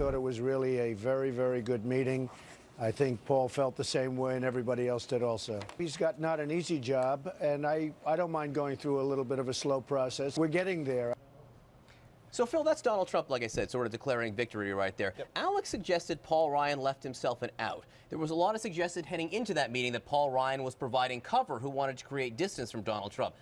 thought it was really a very, very good meeting. I think Paul felt the same way, and everybody else did also. He's got not an easy job, and I don't mind going through a little bit of a slow process. We're getting there. So, Phil, that's Donald Trump, like I said, sort of declaring victory right there. Yep. Alex suggested Paul Ryan left himself an out. There was a lot of suggested heading into that meeting that Paul Ryan was providing cover who wanted to create distance from Donald Trump.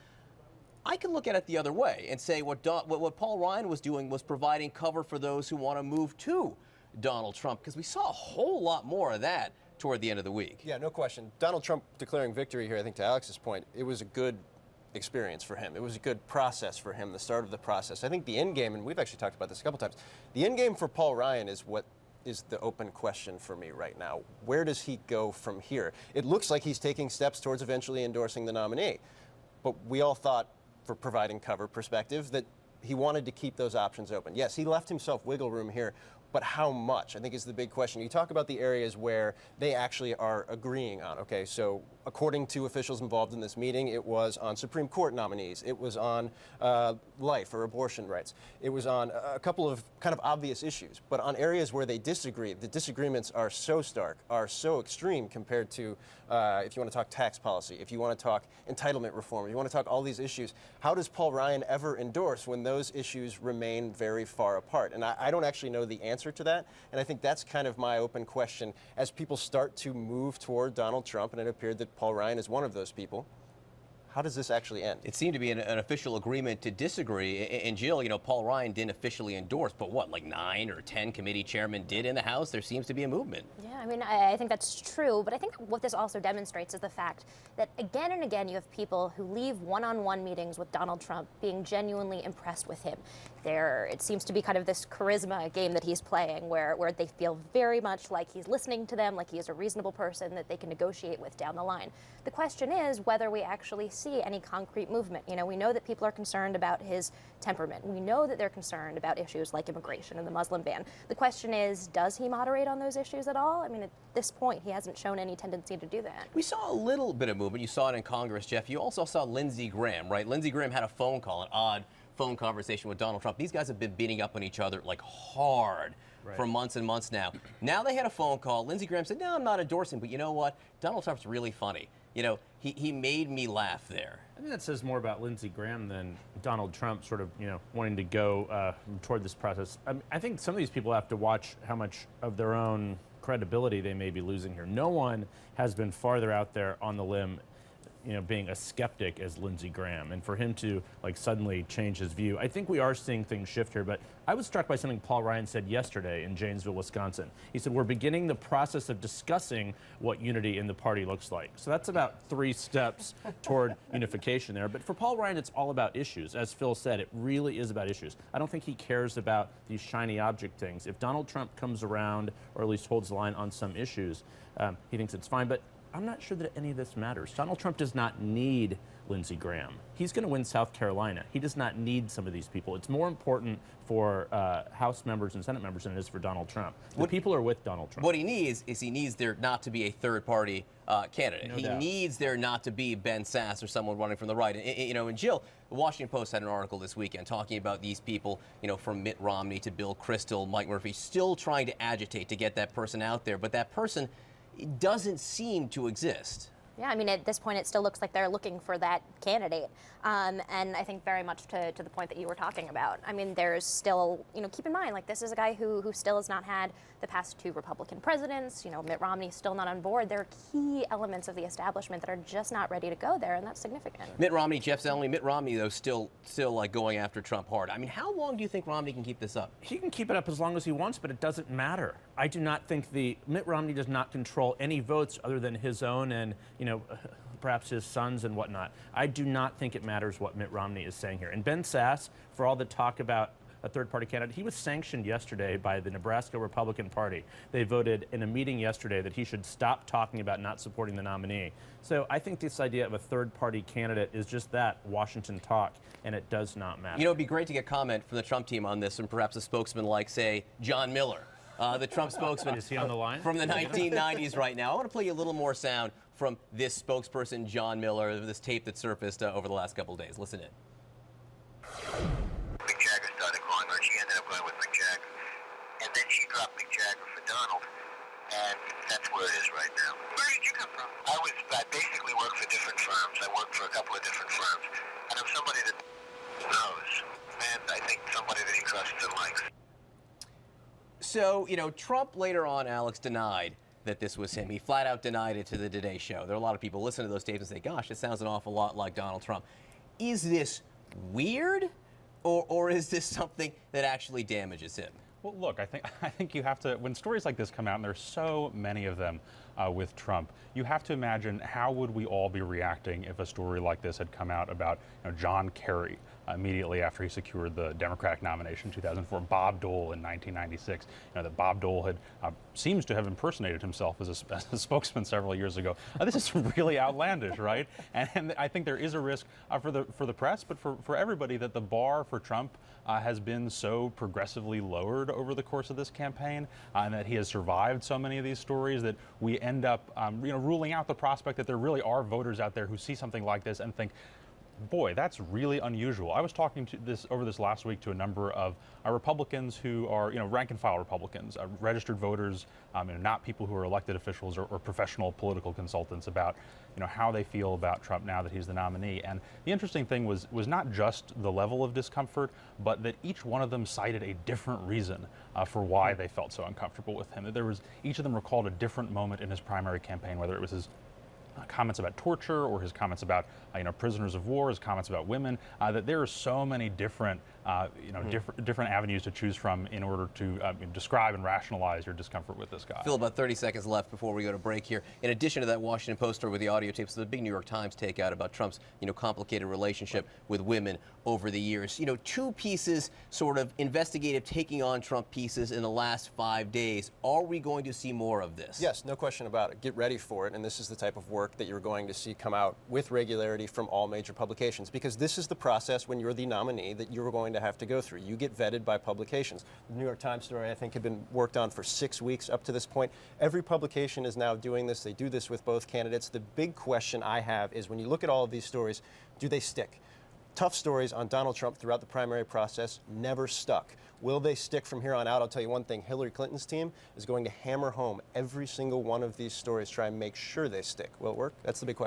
I can look at it the other way and say what Paul Ryan was doing was providing cover for those who want to move to Donald Trump, because we saw a whole lot more of that toward the end of the week. Yeah, no question. Donald Trump declaring victory here, I think to Alex's point, it was a good experience for him. It was a good process for him, the start of the process. I think the end game, and we've actually talked about this a couple times, the end game for Paul Ryan is what is the open question for me right now. Where does he go from here? It looks like he's taking steps towards eventually endorsing the nominee, but we all thought, for providing cover perspective, that he wanted to keep those options open. Yes, he left himself wiggle room here, but how much, I think, is the big question. You talk about the areas where they actually are agreeing on. Okay, so according to officials involved in this meeting, it was on Supreme Court nominees. It was on life or abortion rights. It was on a couple of kind of obvious issues. But on areas where they disagree, the disagreements are so stark, are so extreme compared to if you want to talk tax policy, if you want to talk entitlement reform, if you want to talk all these issues. How does Paul Ryan ever endorse when those issues remain very far apart? And I don't actually know the answer to that, and I think that's kind of my open question as people start to move toward Donald Trump, and it appeared that Paul Ryan is one of those people. How does this actually end? It seemed to be an official agreement to disagree. And Jill, you know, Paul Ryan didn't officially endorse, but what, like 9 or 10 committee chairmen did in the House? There seems to be a movement. Yeah, I mean, I think that's true, but I think what this also demonstrates is the fact that again and again you have people who leave one-on-one meetings with Donald Trump being genuinely impressed with him. It seems to be kind of this charisma game that he's playing where they feel very much like he's listening to them, like he is a reasonable person that they can negotiate with down the line. The question is whether we actually see any concrete movement. You know, we know that people are concerned about his temperament. We know that they're concerned about issues like immigration and the Muslim ban. The question is, does he moderate on those issues at all? I mean, at this point, he hasn't shown any tendency to do that. We saw a little bit of movement. You saw it in Congress, Jeff. You also saw Lindsey Graham, right? Lindsey Graham had a phone call, an odd phone conversation with Donald Trump. These guys have been beating up on each other like hard for months and months now. Now they had a phone call. Lindsey Graham said, no, I'm not endorsing, but you know what? Donald Trump's really funny. You know, he made me laugh there. I think that says more about Lindsey Graham than Donald Trump sort of, you know, wanting to go toward this process. I think some of these people have to watch how much of their own credibility they may be losing here. No one has been farther out there on the limb, you know, being a skeptic as Lindsey Graham, and for him to like suddenly change his view. I think we are seeing things shift here, but I was struck by something Paul Ryan said yesterday in Janesville, Wisconsin. He said, we're beginning the process of discussing what unity in the party looks like. So that's about 3 steps toward unification there. But for Paul Ryan, it's all about issues. As Phil said, it really is about issues. I don't think he cares about these shiny object things. If Donald Trump comes around, or at least holds the line on some issues, he thinks it's fine. But I'm not sure that any of this matters. Donald Trump does not need Lindsey Graham. He's going to win South Carolina. He does not need some of these people. It's more important for House members and Senate members than it is for Donald Trump. The people are with Donald Trump. What he needs is there not to be a third-party candidate. He needs there not to be Ben Sasse or someone running from the right. You know, and Jill, the Washington Post had an article this weekend talking about these people, you know, from Mitt Romney to Bill Kristol, Mike Murphy, still trying to agitate to get that person out there. But that person doesn't seem to exist. Yeah, I mean, at this point, it still looks like they're looking for that candidate. And I think very much to the point that you were talking about. I mean, there's still, you know, keep in mind, like, this is a guy who still has not had the past 2 Republican presidents. You know, Mitt Romney's still not on board. There are key elements of the establishment that are just not ready to go there, and that's significant. Mitt Romney, Jeff Zeleny, Mitt Romney, though, still like going after Trump hard. I mean, how long do you think Romney can keep this up? He can keep it up as long as he wants, but it doesn't matter. I do not think Mitt Romney does not control any votes other than his own and, you know, perhaps his sons and whatnot. I do not think it matters what Mitt Romney is saying here. And Ben Sasse, for all the talk about a third-party candidate, he was sanctioned yesterday by the Nebraska Republican Party. They voted in a meeting yesterday that he should stop talking about not supporting the nominee. So I think this idea of a third-party candidate is just that, Washington talk, and it does not matter. You know, it'd be great to get comment from the Trump team on this, and perhaps a spokesman like, say, John Miller. The Trump spokesman. Is he on the line? From the 1990s right now. I want to play you a little more sound from this spokesperson, John Miller, this tape that surfaced over the last couple of days. Listen in. Mick Jagger started calling her. She ended up going with Mick Jagger. And then she dropped Mick Jagger for Donald. And that's where it is right now. Where did you come from? I basically work for different firms. I work for a couple of different firms. And I'm somebody that knows. And I think somebody that he trusts and likes. So, Trump later on, Alex, denied that this was him. He flat out denied it to the Today Show. There are a lot of people listen to those tapes and say, gosh, it sounds an awful lot like Donald Trump. Is this weird, or is this something that actually damages him? Well, look, I think you have to, when stories like this come out, and there's so many of them with Trump, you have to imagine how would we all be reacting if a story like this had come out about John Kerry immediately after he secured the Democratic nomination in 2004, Bob Dole in 1996. That Bob Dole had seems to have impersonated himself as a spokesman several years ago. This is really outlandish, right? And I think there is a risk for the press, but for everybody, that the bar for Trump has been so progressively lowered over the course of this campaign, and that he has survived so many of these stories, that we end up ruling out the prospect that there really are voters out there who see something like this and think, boy, that's really unusual. I was talking over this last week to a number of Republicans who are, rank and file Republicans, registered voters, not people who are elected officials or professional political consultants, about, how they feel about Trump now that he's the nominee. And the interesting thing was not just the level of discomfort, but that each one of them cited a different reason for why they felt so uncomfortable with him. That each of them recalled a different moment in his primary campaign, whether it was his comments about torture or his comments about prisoners of war, his comments about women, that there are so many different different avenues to choose from in order to describe and rationalize your discomfort with this guy. Phil, about 30 seconds left before we go to break here. In addition to that Washington Post story with the audio tapes, the big New York Times takeout about Trump's complicated relationship with women over the years. Two pieces, sort of investigative, taking on Trump pieces in the last 5 days. Are we going to see more of this? Yes, no question about it. Get ready for it. And this is the type of work that you're going to see come out with regularity from all major publications, because this is the process when you're the nominee that you're going to have to go through. You get vetted by publications. The New York Times story, I think, had been worked on for 6 weeks up to this point. Every publication is now doing this. They do this with both candidates. The big question I have is, when you look at all of these stories, do they stick? Tough stories on Donald Trump throughout the primary process never stuck. Will they stick from here on out? I'll tell you one thing, Hillary Clinton's team is going to hammer home every single one of these stories, try and make sure they stick. Will it work? That's the big question.